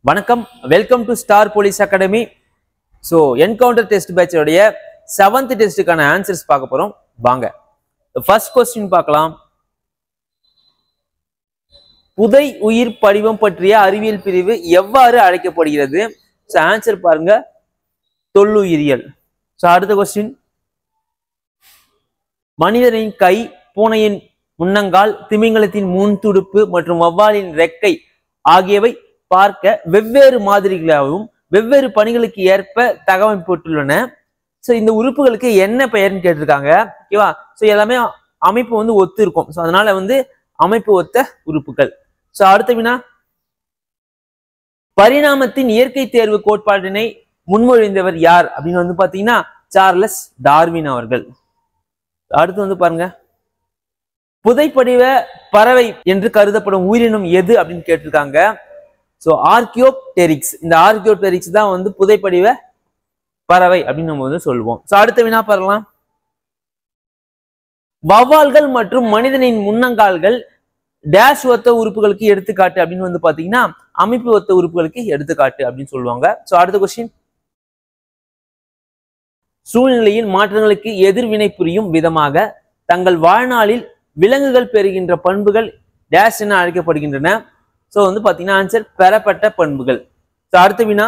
வணக்கம், welcome to star police academy. So encounter test பேட்சோடைய 7th டெஸ்ட்டுக்கான ஆன்சர்ஸ் பார்க்க போறோம். வாங்க ஃபர்ஸ்ட் கொஸ்டின் பார்க்கலாம். புதை உயிர் படிவம் பற்றிய அறிவியல் பிரிவு எவ்வாறு அழைக்கப்படுகிறது? ஸோ ஆன்சர் பாருங்க, தொல்லுயிரியல். ஸோ அடுத்த கொஸ்டின், மனிதனின் கை, பூனையின் முன்னங்கால், திமிங்கலத்தின் முன்துடுப்பு மற்றும் வவ்வாலின் ரெக்கை ஆகியவை பார்க்க வெவ்வேறு மாதிரிகளாகவும் வெவ்வேறு பணிகளுக்கு ஏற்ப தகவமைப்பட்டுள்ளன. ஸோ இந்த உறுப்புகளுக்கு என்ன பெயர்னு கேட்டிருக்காங்க. ஓகேவா? ஸோ எல்லாமே அமைப்பு ஒத்து இருக்கும். ஸோ அதனால அமைப்பு ஒத்த உறுப்புகள். ஸோ அடுத்த வினா, பரிணாமத்தின் இயற்கை தேர்வு கோட்பாட்டினை முன்மொழிந்தவர் யார் அப்படின்னு பாத்தீங்கன்னா சார்லஸ் டார்வின் அவர்கள். அடுத்து பாருங்க, புதைப்படிவ பறவை என்று கருதப்படும் உயிரினம் எது அப்படின்னு கேட்டிருக்காங்க. So Archaeopteryx. இந்த ஆர்கியோப்டெரிக்ஸ் தான் புதைப்படிவ பறவை அப்படின்னு நம்ம சொல்லுவோம். ஸோ அடுத்த வினா பார்க்கலாம். வவ்வால்கள் மற்றும் மனிதனின் முன்னங்கால்கள் டேஷ் ஒத்த உறுப்புகளுக்கு எடுத்துக்காட்டு அப்படின்னு பாத்தீங்கன்னா அமைப்பு ஒத்த உறுப்புகளுக்கு எடுத்துக்காட்டு அப்படின்னு சொல்லுவாங்க. ஸோ அடுத்த கொஸ்டின், சூழ்நிலையில் மாற்றங்களுக்கு எதிர்வினை புரியும் விதமாக தங்கள் வாழ்நாளில் விலங்குகள் பெறுகின்ற பண்புகள் டேஷ் என அழைக்கப்படுகின்றன. ஸோ பாத்தீங்கன்னா ஆன்சர் பெறப்பட்ட பண்புகள். ஸோ அடுத்த வினா,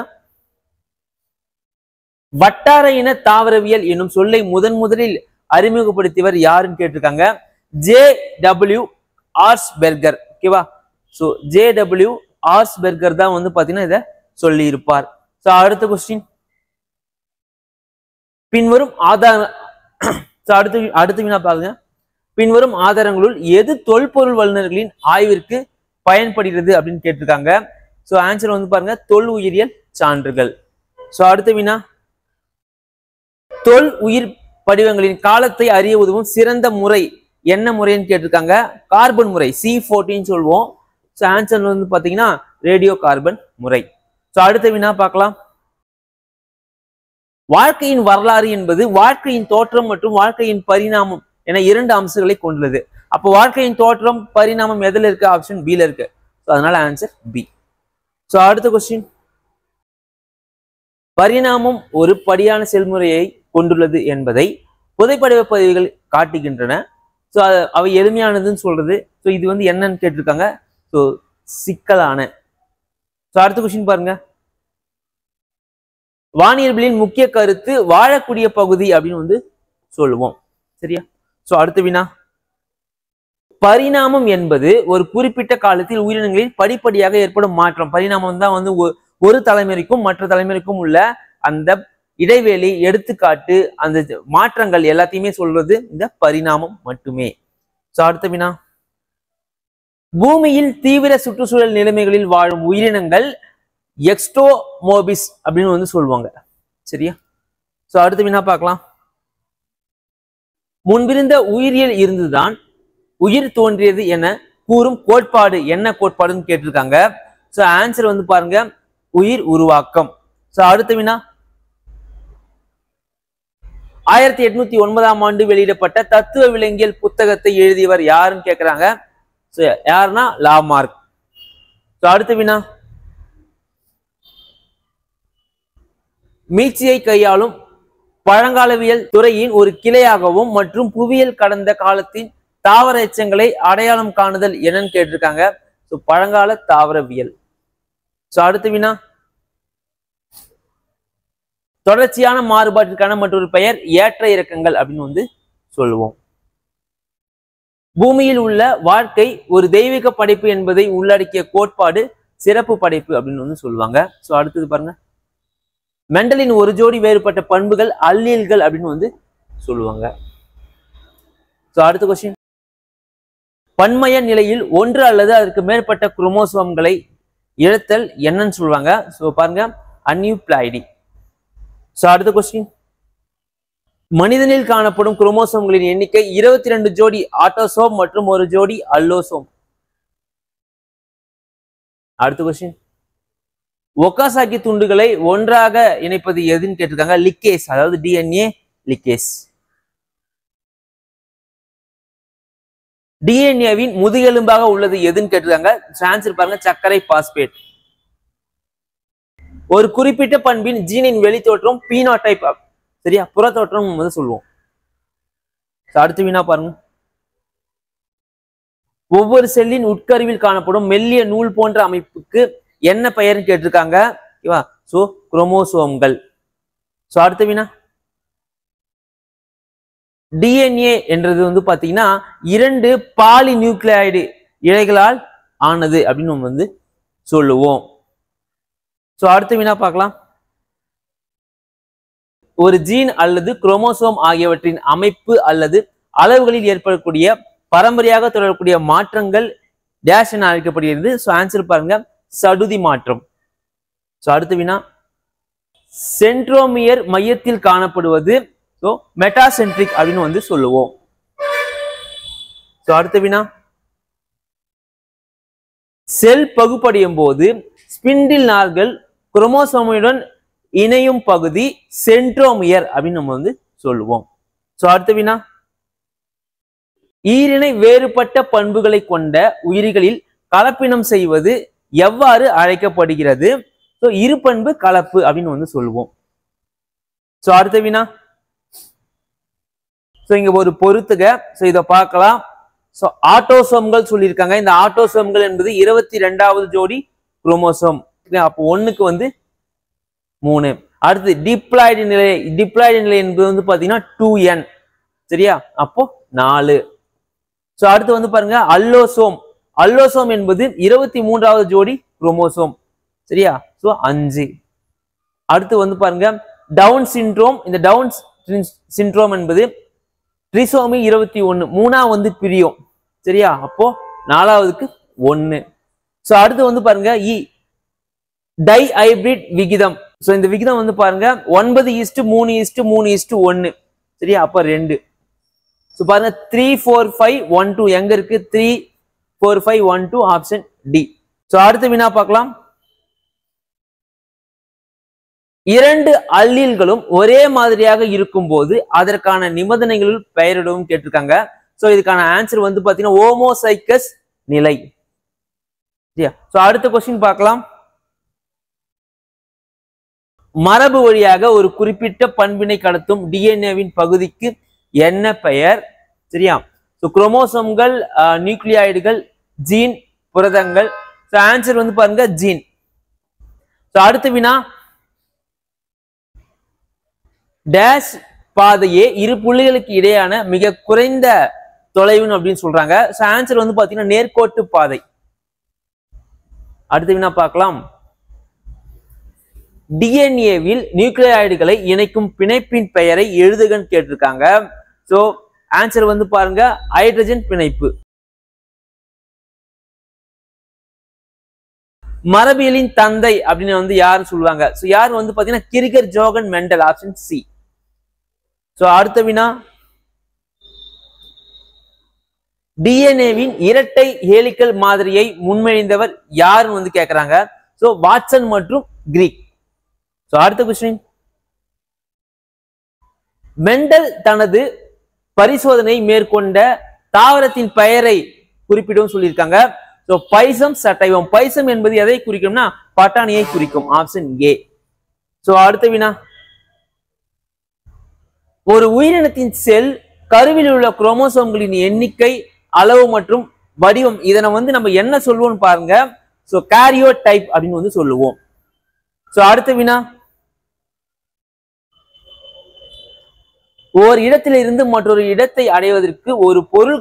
வட்டார இன தாவரவியல் என்னும் சொல்லை முதலில் அறிமுகப்படுத்தியவர் யாருன்னு கேட்டிருக்காங்க. J.W. ஆர்ஸ்பெர்கர். ஓகேவா? So J.W. ஆர்ஸ்பெர்கர் தான் பாத்தீங்கன்னா இதை சொல்லி இருப்பார். ஸோ அடுத்த கொஸ்டின், பின்வரும் ஆதார அடுத்த வினா பாருங்க, பின்வரும் ஆதாரங்களுள் எது தொல்பொருள் வல்லுநர்களின் ஆய்விற்கு பயன்படுகிறது அப்படின்னு கேட்டிருக்காங்க. ஸோ ஆன்சர் பாருங்க, தொல் உயிரியல் சான்றுகள். ஸோ அடுத்த வினா, தொல் உயிர் படிவங்களின் காலத்தை அறிய உதவும் சிறந்த முறை என்ன முறைன்னு கேட்டிருக்காங்க. கார்பன் முறை, C14 சொல்லுவோம். ஸோ ஆன்சர் பாத்தீங்கன்னா ரேடியோ கார்பன் முறை. ஸோ அடுத்த வினா பார்க்கலாம். வாழ்க்கையின் வரலாறு என்பது வாழ்க்கையின் தோற்றம் மற்றும் வாழ்க்கையின் பரிணாமம் என 2 அம்சங்களை கொண்டுள்ளது. அப்போ வாழ்க்கையின் தோற்றம் பரிணாமம் எதுல இருக்கு? ஆப்ஷன் B ல இருக்கு. ஸோ அதனால ஆன்சர் B. ஸோ அடுத்த கொஸ்டின், பரிணாமம் ஒரு படியான செயல்முறையை கொண்டுள்ளது என்பதை புதைப்படிவ பதிவுகள் காட்டுகின்றன. ஸோ அவை எளிமையானதுன்னு சொல்றது. ஸோ இது என்னன்னு கேட்டிருக்காங்க. ஸோ சிக்கலான. ஸோ அடுத்த கொஸ்டின் பாருங்க, வானியற்பியலின் முக்கிய கருத்து வாழக்கூடிய பகுதி அப்படின்னு சொல்லுவோம். சரியா? ஸோ அடுத்த வினா, பரிணாமம் என்பது ஒரு குறிப்பிட்ட காலத்தில் உயிரினங்களில் படிப்படியாக ஏற்படும் மாற்றம். பரிணாமம் தான் ஒரு தலைமுறைக்கும் மற்ற தலைமுறைக்கும் உள்ள அந்த இடைவெளி, எடுத்துக்காட்டு, அந்த மாற்றங்கள் எல்லாத்தையுமே சொல்றது இந்த பரிணாமம் மட்டுமே. ஸோ அடுத்த வினா, பூமியில் தீவிர சுற்றுச்சூழல் நிலைமைகளில் வாழும் உயிரினங்கள் எக்ஸ்டோமோபிஸ் அப்படின்னு சொல்லுவாங்க. சரியா? ஸோ அடுத்த வினா பார்க்கலாம். முன்பிருந்த உயிரியல் இருந்துதான் உயிர் தோன்றியது என கூறும் கோட்பாடு என்ன கோட்பாடுன்னு கேட்டிருக்காங்க. ஸோ ஆன்சர் பாருங்க, உயிர் உருவாக்கம். ஸோ அடுத்த வினா, 1809ஆம் ஆண்டு வெளியிடப்பட்ட தத்துவ விலங்கியல் புத்தகத்தை எழுதியவர் யாருன்னு கேட்கிறாங்க. ஸோ யாருன்னா லாமார்க். ஸோ அடுத்த வினா, மீட்சியை கையாளும் பழங்காலவியல் துறையின் ஒரு கிளையாகவும் மற்றும் புவியியல் கடந்த காலத்தின் தாவர எச்சங்களை அடையாளம் காணுதல் என்னன்னு கேட்டிருக்காங்க. ஸோ பழங்கால தாவரவியல். ஸோ அடுத்த வினா, தொடர்ச்சியான மாறுபாட்டிற்கான மற்றொரு பெயர் ஏற்ற இறக்கங்கள் அப்படின்னு சொல்லுவோம். பூமியில் உள்ள வாழ்க்கை ஒரு தெய்வீக படைப்பு என்பதை உள்ளடக்கிய கோட்பாடு சிறப்பு படைப்பு அப்படின்னு சொல்லுவாங்க. ஸோ அடுத்தது பாருங்க, மெண்டலின் ஒரு ஜோடி வேறுபட்ட பண்புகள் அல்லீல்கள் அப்படின்னு சொல்லுவாங்க. ஸோ அடுத்த கொஸ்டின், பன்மய நிலையில் ஒன்று அல்லது அதற்கு மேற்பட்ட குரோமோசோம்களை இழத்தல் என்னன்னு சொல்லுவாங்க. ஸோ பாருங்க, அன்யூப்ளாய்டி. ஸோ அடுத்த கொஸ்டின், மனிதனில் காணப்படும் குரோமோசோம்களின் எண்ணிக்கை 22 ஜோடி ஆட்டோசோம் மற்றும் 1 ஜோடி அல்லோசோம். அடுத்த கொஸ்டின், ஒகாசாக்கி துண்டுகளை ஒன்றாக இணைப்பது எதுன்னு கேட்டிருக்காங்க. லிக்கேஸ், அதாவது DNA லிக்கேஸ். டிஎன்ஏவின் முதுகெலும்பாக உள்ளது எதுன்னு கேட்டிருக்காங்க. ஆன்சர் பாருங்க, சர்க்கரை பாஸ்பேட். ஒரு குறிப்பிட்ட பண்பின் ஜீனின் வெளித்தோற்றம் பீனோடைப், சரியா, புறத்தோற்றம் வந்து சொல்லுவோம். அடுத்து வினா பாருங்க. ஒவ்வொரு செல்லின் உட்கருவில் காணப்படும் மெல்லிய நூல் போன்ற அமைப்புக்கு என்ன பெயர்னு கேட்டிருக்காங்க. ஓகேவா? சோ குரோமோசோம்கள். சோ அடுத்த வினா, டிஎன்ஏ என்றது வந்து பாத்தீங்கன்னா 2 பாலிநியூக்ளியாய்டு இழைகளால் ஆனது அப்படின்னு நம்ம வந்து சொல்லுவோம். சோ அடுத்த வினா பார்க்கலாம். ஒரு ஜீன் அல்லது குரோமோசோம் ஆகியவற்றின் அமைப்பு அல்லது அளவுகளில் ஏற்படக்கூடிய பரம்பரையாக தொடரக்கூடிய மாற்றங்கள் டேஷ் என அழைக்கப்படுகிறது. சோ ஆன்சர் பாருங்க, சடுதி மாற்றம். சோ அடுத்த வினா, சென்ட்ரோமியர் மையத்தில் காணப்படுவது சோ மெட்டாசென்ட்ரிக் அப்படின்னு வந்து சொல்லுவோம். சோ அடுத்த வினா, செல் பகுப்படையும் போது ஸ்பிண்டில் நார்கள் குரோமோசோமுடன் இணையும் பகுதி சென்ட்ரோமியர் அப்படின்னு நம்ம வந்து சொல்லுவோம். சோ அடுத்த வினா, ஈரிணை வேறுபட்ட பண்புகளை கொண்ட உயிரிகளில் கலப்பினம் செய்வது எவ்வாறு அழைக்கப்படுகிறது? சோ இருபண்பு கலப்பு அப்படின்னு வந்து சொல்லுவோம். சோ அடுத்த வினா, சோ இங்க ஒரு பொறுத்துக. சோ இத பார்க்கலாம். சோ ஆட்டோசோம்கள் சொல்லியிருக்காங்க. இந்த ஆட்டோசோம்கள் என்பது 22வது ஜோடி குரோமோசோம். அப்போ 1க்கு வந்து 3. அடுத்து டிப்ளாய்டு நிலை. டிப்ளாய்டு நிலை என்பது வந்து பாத்தீங்கன்னா 2n, சரியா, அப்போ 4. சோ அடுத்து வந்து பாருங்க அல்லோசோம். அல்லோசோம் என்பது 23வது ஜோடி குரோமோசோம், சரியா, சோ 5. அடுத்து வந்து பாருங்க டவுன் சிண்ட்ரோம். இந்த டவுன் சிண்ட்ரோம் என்பது ட்ரிசோமி 21, 3ஆ வந்து பிரியும், சரியா, அப்போ 4வதுக்கு 1. சோ அடுத்து வந்து பாருங்க டை ஹைபிரிட் விகிதம். சோ இந்த விகிதம் வந்து பாருங்க 9:3:3:1, சரியா, அப்ப 2. சோ பாருங்க 3:4:5:1:2 எங்க இருக்கு? 3:4:5:1:2 ஆப்ஷன் டி. சோ அடுத்த வினா பார்க்கலாம். 2 அல்லீல்களும் ஒரே மாதிரியாக இருக்கும்போது அதற்கான நிபந்தனைகளில் பெயரிடவும் கேட்டிருக்காங்க. சோ இதுக்கான ஆன்சர் வந்து பாத்தீங்கன்னா ஹோமோசைகஸ் நிலை. சரியா? சோ அடுத்த கொஸ்டின் பார்க்கலாம். மரபு வழியாக ஒரு குறிப்பிட்ட பண்பினை கடத்தும் டிஎன்ஏவின் பகுதிக்கு என்ன பெயர்? சரியா? சோ குரோமோசோம்கள், நியூக்ளியாய்டுகள், ஜீன், புரதங்கள். சோ ஆன்சர் வந்து பாருங்க ஜீன். சோ அடுத்த வினா, டேஷ் பாதையே இரு புள்ளிகளுக்கு இடையான மிக குறைந்த தொலைவுன்னு அப்படின்னு சொல்றாங்க. சோ ஆன்சர் வந்து பாத்தீங்கன்னா நேர்கோட்டு பாதை. அடுத்த வினா பார்க்கலாம். டிஎன்ஏவில் நியூக்ளியாய்டுகளை இணைக்கும் பிணைப்பின் பெயரை எழுதுகன்னு கேட்டிருக்காங்க. சோ ஆன்சர் வந்து பாருங்க ஹைட்ரஜன் பிணைப்பு. மரபியலின் தந்தை அப்படின்னு வந்து யாரு சொல்லுவாங்க? சோ யார் வந்து பாத்தீங்கன்னா Gregor Johann Mendel, option C. So அடுத்த வினா, டிஎன்ஏவின் இரட்டை ஹேலிக்கல் மாதிரியை முன்மொழிந்தவர் யாருன்னு வந்து கேட்கிறாங்க. சோ வாட்சன் மற்றும் கிரீக். சோ அடுத்த கொஸ்டின், மெண்டல் தனது பரிசோதனை மேற்கொண்ட தாவரத்தின் பெயரை குறிப்பிடும் சொல்லியிருக்காங்க. So Pisum sativum. பைசம் என்பது எதை குறிக்கும்னா பட்டாணியை குறிக்கும், ஆப்ஷன் ஏ. சோ அடுத்த வினா, ஒரு உயிரினத்தின் செல் கருவில் உள்ள குரோமோசோம்களின் எண்ணிக்கை, அளவு மற்றும் வடிவம், இதனை வந்து நம்ம என்ன சொல்லுவோம் பாருங்க. சோ காரியோடைப் அப்படின்னு வந்து சொல்லுவோம். சோ அடுத்த வினா, ஓர் இடத்திலிருந்து மற்றொரு இடத்தை அடைவதற்கு ஒரு பொருள்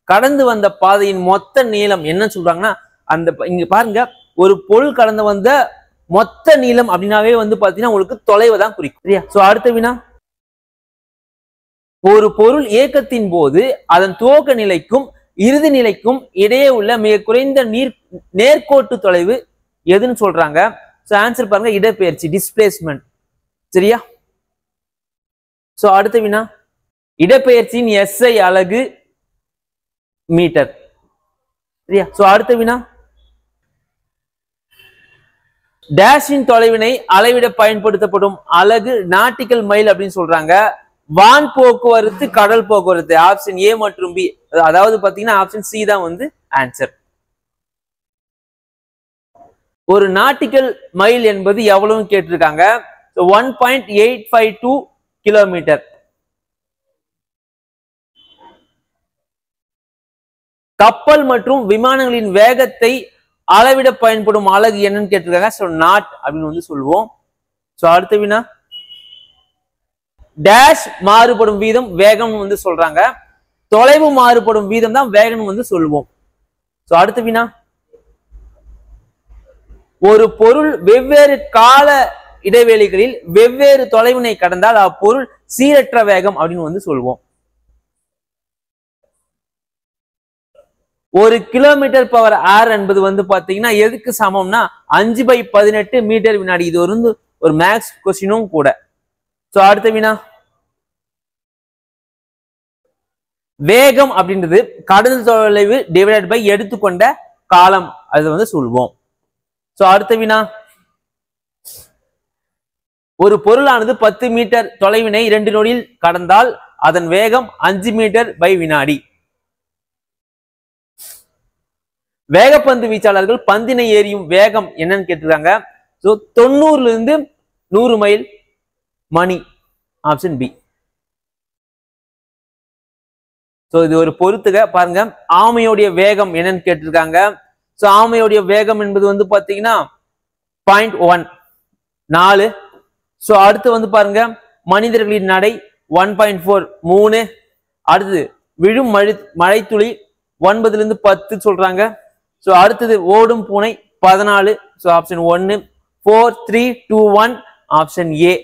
கடந்து வந்த பாதையின் மொத்த நீளம் என்ன சொல்றாங்கன்னா, அந்த இங்க பாருங்க, ஒரு பொருள் கடந்து வந்த மொத்த நீளம் அப்படின்னாவே வந்து பாத்தீங்கன்னா உங்களுக்கு தொலைவை தான் குறிக்கும், சரியா? சோ அடுத்த வினா, ஒரு பொருள் இயக்கத்தின் போது அதன் துவக்க நிலைக்கும் இறுதி நிலைக்கும் இடையே உள்ள மிக குறைந்த நேர்கோட்டு தொலைவு எதுன்னு சொல்றாங்க. சோ ஆன்சர் பாருங்க இடப்பெயர்ச்சி, டிஸ்பிளேஸ்மெண்ட், சரியா? சோ அடுத்த வினா, இடப்பெயர்ச்சியின் எஸ்ஐ அலகு மீட்டர், சரியா? சோ அடுத்த வினா, டேஷின் தொலைவினை அளவிட பயன்படுத்தப்படும் அலகு நாட்டிக்கல் மைல் அப்படின்னு சொல்றாங்க. வான் போக்குவரத்து, கடல் போக்குவரத்து, ஆப்ஷன் ஏ மற்றும் பி. அதாவது பாத்தீங்கன்னா ஆப்ஷன் சி தான் வந்து ஆன்சர். ஒரு நாட்டிக்கல் மைல் என்பது எவ்வளவுன்னு கேட்டிருக்காங்க. 1.852 கிலோமீட்டர். கப்பல் மற்றும் விமானங்களின் வேகத்தை அளவிட பயன்படும் அலகு என்னன்னு கேட்டிருக்காங்க. ஸோ நாட் அப்படின்னு வந்து சொல்லுவோம். ஸோ அடுத்த வினா, டேஷ் மாறுபடும் வீதம் வேகம் வந்து சொல்றாங்க. தொலைவு மாறுபடும் வீதம் தான் வேகம் வந்து சொல்லுவோம். ஸோ அடுத்த வினா, ஒரு பொருள் வெவ்வேறு கால இடைவெளிகளில் வெவ்வேறு தொலைவினை கடந்தால் அப்பொருள் சீரற்ற வேகம் அப்படின்னு வந்து சொல்லுவோம். ஒரு கிலோமீட்டர் பவர் ஆர் என்பது வந்து பாத்தீங்கன்னா எதுக்கு சமம்னா 5/18 மீட்டர் வினாடி. இது ஒரு மேக்ஸ் கொஸ்டினும் கூட. சோ அடுத்த வினா, வேகம் அப்படின்றது கடல் தொலைவு டிவைடட் பை எடுத்துக்கொண்ட காலம், அது வந்து சொல்லுவோம். சோ அடுத்த வினா, ஒரு பொருளானது 10 மீட்டர் தொலைவினை 2 நொடியில் கடந்தால் அதன் வேகம் 5 மீட்டர் பை வினாடி. வேகப்பந்து வீச்சாளர்கள் பந்தினை எறியும் வேகம் என்னன்னு கேட்டிருக்காங்க. 90 இருந்து 100 மைல் மணி. Option B. சோ இது ஒரு பொறுத்துக பாருங்க. ஆமையோடைய வேகம் என்னன்னு கேட்டிருக்காங்க. சோ ஆமையோடைய வேகம் என்பது வந்து பாத்தீங்கன்னா 0.1 4. சோ அடுத்து வந்து பாருங்க, மனிதர்களின் நடை 1.4 3. அடுத்தது விழும் மழைத்துளி 9 இருந்து 10 சொல்றாங்க. சோ அடுத்தது ஓடும் பூனை 14. So option 1. 4 3 2 1 option A.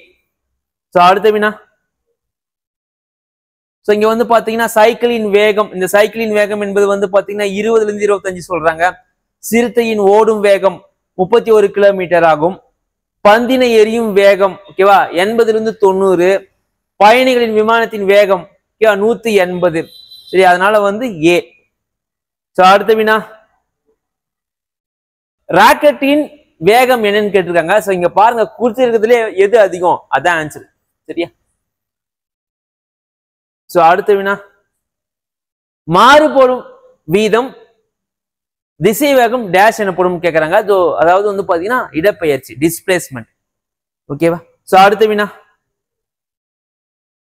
So அடுத்த வினா, சோ இங்க வந்து பாத்தீங்கன்னா சைக்கிளின் வேகம், இந்த சைக்கிளின் வேகம் என்பது வந்து பாத்தீங்கன்னா 20 இருந்து 25 சொல்றாங்க. சிறுத்தையின் ஓடும் வேகம் 31 கிலோமீட்டர் ஆகும். பந்தினை எரியும் வேகம் ஓகேவா 80 இருந்து 90. பயணிகளின் விமானத்தின் வேகம் ஓகேவா 180. சரி, அதனால வந்து ஏ. சோ அடுத்த வினா, ராக்கெட்டின் வேகம் என்னன்னு கேட்டிருக்காங்க. சோ இங்க பாருங்க, குறிச்சிருக்கிறதுல எது அதிகம் அதான் ஆன்சர். சரியா? சோ அடுத்த வினா, மாறுபடும் வீதம் திசை வேகம் டேஷ் எனப்படும் கேட்கறாங்க. அதாவது வந்து பாத்தீங்கன்னா இடப்பெயர்ச்சி, டிஸ்பிளேஸ்மெண்ட். ஓகேவா? சோ அடுத்த வினா,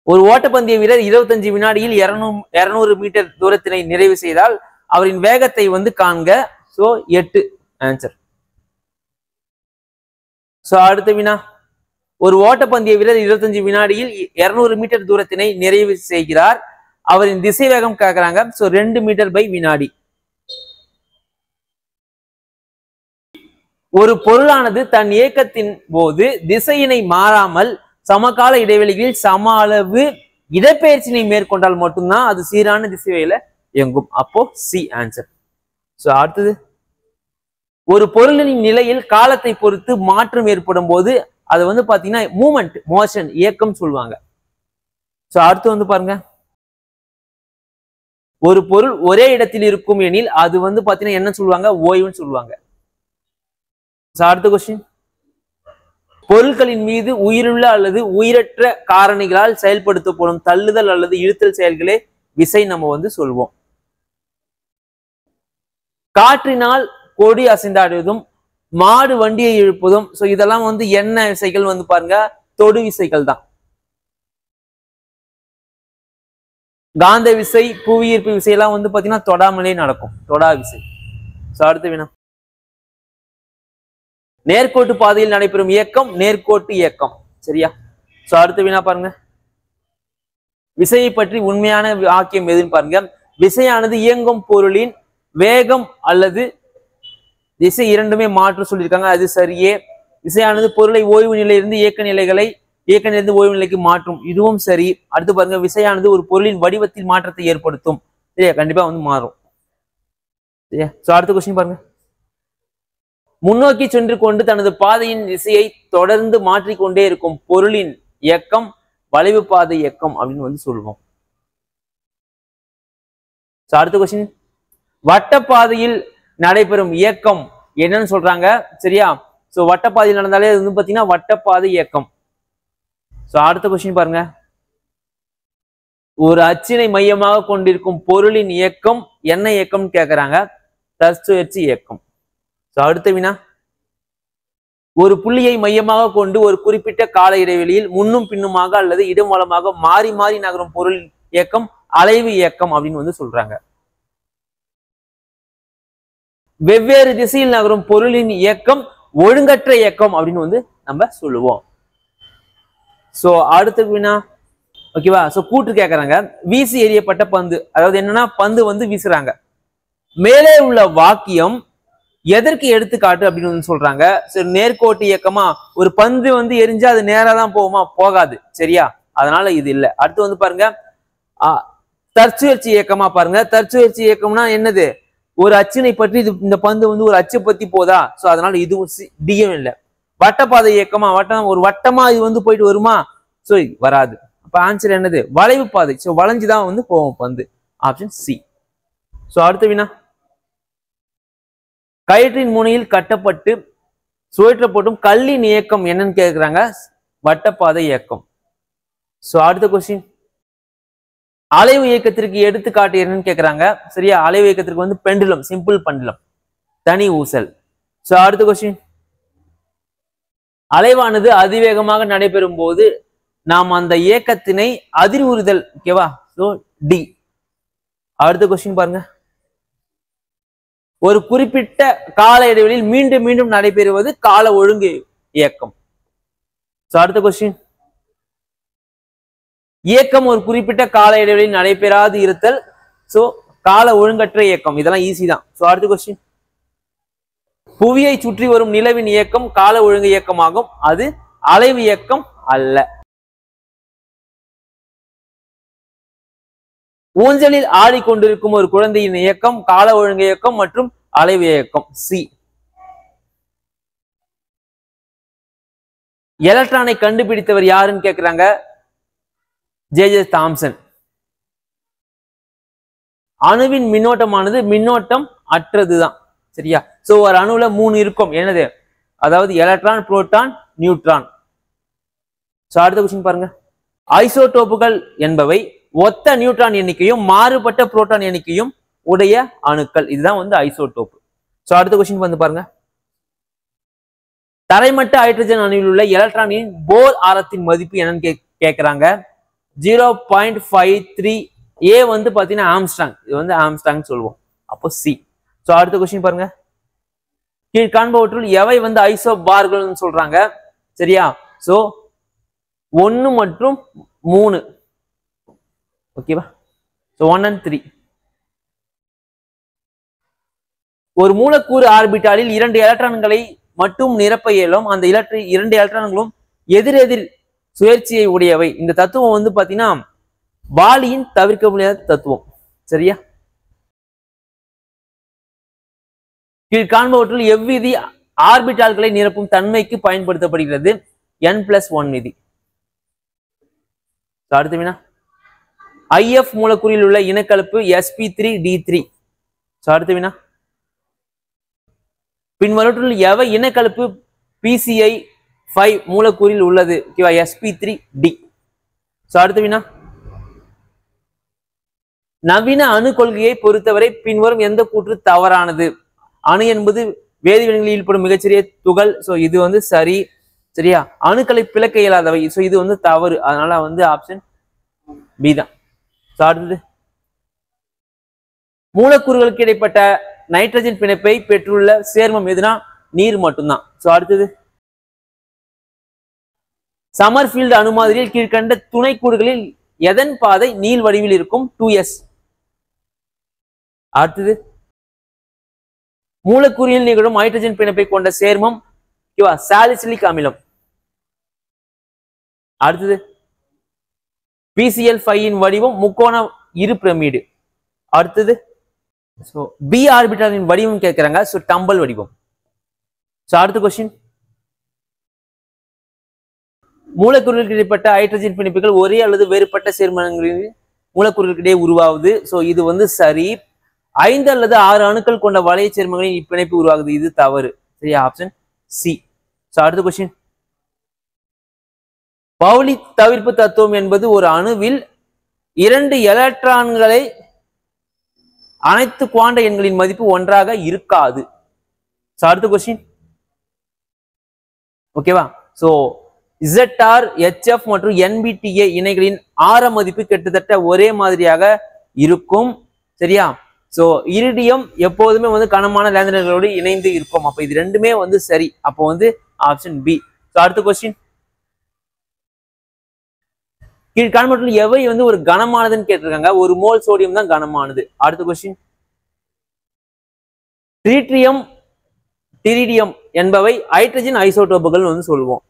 ஒரு ஓட்டப்பந்தய வீரர் 25 வினாடியில் 200 மீட்டர் தூரத்தினை நிறைவு செய்தால் அவரின் வேகத்தை வந்து காண்க. So 8 answer. சோ அடுத்த வினா, ஒரு ஓட்டப்பந்தய வீரர் 25 வினாடியில் 200 மீட்டர் தூரத்தினை நிறைவு செய்கிறார். அவரின் திசை வேகம் கேட்கறாங்க. சோ 2 மீட்டர் பை வினாடி. ஒரு பொருளானது தன் இயக்கத்தின் போது திசையினை மாறாமல் சமகால இடைவெளிகளில் சம அளவு இடப்பெயர்ச்சினை மேற்கொண்டால் மட்டும்தான் அது சீரான திசையில இயங்கும். அப்போ சி ஆன்சர். சோ அடுத்தது, ஒரு பொருளின் நிலையில் காலத்தை பொறுத்து மாற்றம் ஏற்படும் போது அது வந்து பாத்தீங்கன்னா மூமெண்ட், மோஷன், இயக்கம் சொல்லுவாங்க. சோ அடுத்து வந்து பாருங்க, ஒரு பொருள் ஒரே இடத்தில் இருக்கும் எனில் அது வந்து பாத்தீங்கன்னா என்ன சொல்லுவாங்க, ஓய்வுன்னு சொல்லுவாங்க. அடுத்த கொஸ்டின், பொருட்களின் மீது உயிருள்ள அல்லது உயிரற்ற காரணிகளால் செயல்படுத்தப்படும் தள்ளுதல் அல்லது இழுத்தல் செயல்களே விசை நம்ம வந்து சொல்வோம். காற்றினால் கொடி அசைந்தாடுவதும் மாடு வண்டியை இழுப்பதும், சோ இதெல்லாம் வந்து என்ன விசைகள் வந்து பாருங்க, தொடு விசைகள் தான். காந்த விசை, புவியீர்ப்பு விசையெல்லாம் வந்து பாத்தீங்கன்னா தொடாமலே நடக்கும், தொடா விசை. சோ அடுத்த வினா, நேர்கோட்டு பாதையில் நடைபெறும் இயக்கம் நேர்கோட்டு இயக்கம். சரியா? சோ அடுத்த வினா பாருங்க, விசையை பற்றி உண்மையான வாக்கியம் எதுன்னு பாருங்க. விசையானது இயங்கும் பொருளின் வேகம் அல்லது திசை இரண்டுமே மாற்ற சொல்லியிருக்காங்க, அது சரியே. விசையானது பொருளை ஓய்வு நிலையிலிருந்து இயக்க நிலையிலிருந்து ஓய்வு நிலைக்கு மாற்றும், இதுவும் சரி. அடுத்து பாருங்க, விசையானது ஒரு பொருளின் வடிவத்தில் மாற்றத்தை ஏற்படுத்தும். சரியா? கண்டிப்பா வந்து மாறும். சரியா? சோ அடுத்த கொஸ்டின் பாருங்க, முன்னோக்கி சென்று கொண்டு தனது பாதையின் திசையை தொடர்ந்து மாற்றிக்கொண்டே இருக்கும் பொருளின் இயக்கம் வளைவு பாதை இயக்கம் அப்படின்னு வந்து சொல்லுவோம். அடுத்த கொஸ்டின், வட்டப்பாதையில் நடைபெறும் இயக்கம் என்னன்னு சொல்றாங்க. சரியா? சோ வட்டப்பாதையில் நடந்தாலே அது வந்து பாத்தீங்கன்னா வட்டப்பாதை இயக்கம். சோ அடுத்த கொஸ்டின் பாருங்க, ஒரு அச்சினை மையமாக கொண்டிருக்கும் பொருளின் இயக்கம் என்ன இயக்கம் கேட்கறாங்க, தற்சுழற்சி இயக்கம். சோ அடுத்த வினா, ஒரு புள்ளியை மையமாக கொண்டு ஒரு குறிப்பிட்ட கால இடைவெளியில் முன்னும் பின்னுமாக அல்லது இடமூலமாக மாறி மாறி நகரும் பொருள் இயக்கம் அலைவு இயக்கம் அப்படின்னு வந்து சொல்றாங்க. வெவ்வேறு திசையில் நகரும் பொருளின் இயக்கம் ஒழுங்கற்ற இயக்கம் அப்படின்னு வந்து நம்ம சொல்லுவோம். சோ அடுத்து வினா ஓகேவா. சோ கூற்று கேட்கறாங்க. வீசி எறியப்பட்ட பந்து, அதாவது என்னன்னா பந்து வந்து வீசுறாங்க. மேலே உள்ள வாக்கியம் எதற்கு எடுத்துக்காட்டு அப்படின்னு வந்து சொல்றாங்க. சரி, நேர்கோட்டு இயக்கமா? ஒரு பந்து வந்து எரிஞ்சா அது நேரா தான் போகுமா? போகாது. சரியா, அதனால இது இல்லை. அடுத்து வந்து பாருங்க, தற்சுழற்சி இயக்கமா? பாருங்க, தற்சுழற்சி இயக்கம்னா என்னது? ஒரு அச்சினை பற்றி இந்த பந்து வந்து ஒரு அச்சை பத்தி போதா? சோ அதனால இதுவும் டியும் இல்லை. வட்டப்பாதை இயக்கமா? ஒரு வட்டமா இது வந்து போயிட்டு வருமா? சோ வராது. அப்ப ஆன்சர் என்னது? வளைவு பாதை. சோ வளைஞ்சுதான் வந்து போவோம் பந்து. Option C. சோ அடுத்த வினா, கயிற்றின் முனையில் கட்டப்பட்டு சுழற்றப்படும் கல்லின் இயக்கம் என்னன்னு கேட்கிறாங்க. வட்டப்பாதை இயக்கம். சோ அடுத்த கொஸ்டின், அலைவு இயக்கத்திற்கு எடுத்துக்காட்டு என்னன்னு கேட்கிறாங்க. சரியா, அலைவு இயக்கத்திற்கு வந்து பெண்டுலம், சிம்பிள் பெண்டுலம், தனி ஊசல். சோ அடுத்த கொஸ்டின், அலைவானது அதிவேகமாக நடைபெறும் போது நாம் அந்த இயக்கத்தினை அதிர்வுறுதல். ஓகேவா, சோ டி. அடுத்த கொஸ்டின் பாருங்க, ஒரு குறிப்பிட்ட கால இடைவெளியில் மீண்டும் மீண்டும் நடைபெறுவது கால ஒழுங்கு இயக்கம். சோ அடுத்த கொஸ்டின், இயக்கம் ஒரு குறிப்பிட்ட கால இடைவெளியில் நடைபெறாது இருத்தல். சோ கால ஒழுங்கற்ற இயக்கம். இதெல்லாம் ஈஸி தான். சோ அடுத்த கொஸ்டின், புவியை சுற்றி வரும் நிலவின் இயக்கம் கால ஒழுங்கு இயக்கமாகும். அது அலைவு இயக்கம் அல்ல. ஊஞ்சலில் ஆடிக்கொண்டிருக்கும் ஒரு குழந்தையின் இயக்கம் கால ஒழுங்கு இயக்கம் மற்றும் அலைவு இயக்கம். சி. எலக்ட்ரானை கண்டுபிடித்தவர் யாருன்னு கேட்கிறாங்க. J Thomson. அணுவின் மின்னோட்டமானது மின்னோட்டம் அற்றதுதான். சரியா, சோ ஒரு அணுல 3 இருக்கும். என்னது? அதாவது எலக்ட்ரான், புரோட்டான், நியூட்ரான். சோ அடுத்த கொஸ்டின் பாருங்க, ஐசோடோப்புகள் என்பவை ஒத்த நியூட்ரான் எண்ணிக்கையும் மாறுபட்ட புரோட்டான் எண்ணிக்கையும் உடைய அணுக்கள். இதுதான் வந்து ஐசோடோப்பு. சோ அடுத்த கொஸ்டின் வந்து பாருங்க, தரைமட்ட ஹைட்ரஜன் அணுவில் உள்ள எலக்ட்ரானின் போர் ஆரத்தின் மதிப்பு என்னன்னு கேட்கிறாங்க. 0.53. ஏ வந்து பாத்தீங்கன்னா ஆம்ஸ்ட்ராங். இது வந்து ஆம்ஸ்ட்ராங் சொல்லுவோம். அப்போ சி. சோ அடுத்த கொஸ்டின் பாருங்க, கீழ்காண்பவற்றுள் எவை வந்து ஐசோ பார்கள் சொல்றாங்க. சரியா, சோ 1 மற்றும் 3. ஓகேவா, சோ 1 and 3. ஒரு மூலக்கூறு ஆர்பிட்டாலில் 2 எலக்ட்ரான்களை மட்டும் நிரப்ப இயலும். அந்த 2 எலக்ட்ரான்களும் எதிரெதிர் சுழற்சியை உடையவை. இந்த தத்துவம் வந்து பாத்தீங்கன்னா பாலியின் தவிர்க்க முடியாத தத்துவம். சரியா, கீழ்காண்பவற்றுள் எவ்விதி ஆர்பிட்டால்களை நிரப்பும் தன்மைக்கு பயன்படுத்தப்படுகிறது. n+1 விதி. அடுத்த வினா, IF மூலக்கூறில் உள்ள இனக்கலப்பு sp3d3. அடுத்த வினா, பின்வருவற்றுள் எவை இனக்கலப்பு PCI5 மூலக்கூறில் உள்ளது. sp3d. அடுத்த வினா, நவீன அணு கொள்கையை பொறுத்தவரை பின்வரும் எந்த கூற்று தவறானது? அணு என்பது வேதிவினைகளில் ஈடுபடும் மிகச்சிறிய துகள். சோ இது வந்து சரி. சரியா, அணுக்களை பிளக்க இயலாதவை. சோ இது வந்து தவறு. அதனால வந்து ஆப்ஷன் பி தான். அடுத்தது, மூலக்கூறுகளுக்கு இடைப்பட்ட நைட்ரஜன் பிணைப்பை பெற்றுள்ள சேர்மம் எதுனா? நீர் மட்டும்தான். அடுத்தது, சமர்ஃபீல்டு அணு மாதிரியில் கீழ்கண்ட துணைக்கூறுகளில் எதன் பாதை நீள் வடிவில் இருக்கும்? 2s. அடுத்தது, மூலக்கூறில் நிகழும் ஹைட்ரஜன் பிணைப்பை கொண்ட சேர்மம் சாலிசிலிக் அமிலம். அடுத்தது, PCl5 வடிவம் முக்கோண இரு பிரமிடு. அடுத்தது, பி ஆர்பிட்டாலின் வடிவம் கேட்கிறாங்க. டம்பல் வடிவம். அடுத்த கொஸ்டின், மூலக்கூறுகளுக்கு இடைப்பட்ட ஹைட்ரஜன் பிணைப்புகள் ஒரே அல்லது வேறுபட்ட சேர்மங்களில் மூலக்கூறுகளுக்கிடையே உருவாகுது. இது வந்து சரி. 5 அல்லது 6 அணுக்கள் கொண்ட வளைய சேர்மங்களின் இப்பிணைப்பு உருவாகுது. இது தவறு. சரியா, ஆப்ஷன் சி. அடுத்த கொஸ்டின், பவுலி தவிர்ப்பு தத்துவம் என்பது ஒரு அணுவில் 2 எலக்ட்ரான்களை அனைத்து குவாண்ட எண்களின் மதிப்பு ஒன்றாக இருக்காது. அடுத்த கொஸ்டின், ஓகேவா? ஸோ ZR, HF மற்றும் NBTA இணைகளின் ஆர மதிப்பு கிட்டத்தட்ட ஒரே மாதிரியாக இருக்கும். சரியா? ஸோ இரிடியம் எப்போதுமே வந்து கனமான லேந்தர்களோடு இணைந்து இருக்கும். அப்போ இது ரெண்டுமே வந்து சரி. அப்போ வந்து ஆப்ஷன் பி. ஸோ அடுத்த கொஸ்டின், கீழ்காண்பவற்றில் எவை வந்து ஒரு கனமானதுன்னு கேட்டிருக்காங்க. ஒரு மோல் சோடியம் தான் கனமானது. அடுத்த கொஸ்டின், ட்ரீட்ரியம், டிரிடியம் என்பவை ஹைட்ரஜன் ஐசோடோப்புகள் வந்து சொல்லுவோம்.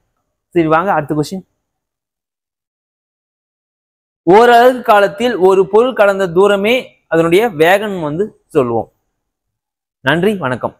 சரி வாங்க அடுத்த கொஸ்டின், ஓரளவு காலத்தில் ஒரு பொருள் கடந்த தூரமே அதனுடைய வேகம் வந்து சொல்லுவோம். நன்றி, வணக்கம்.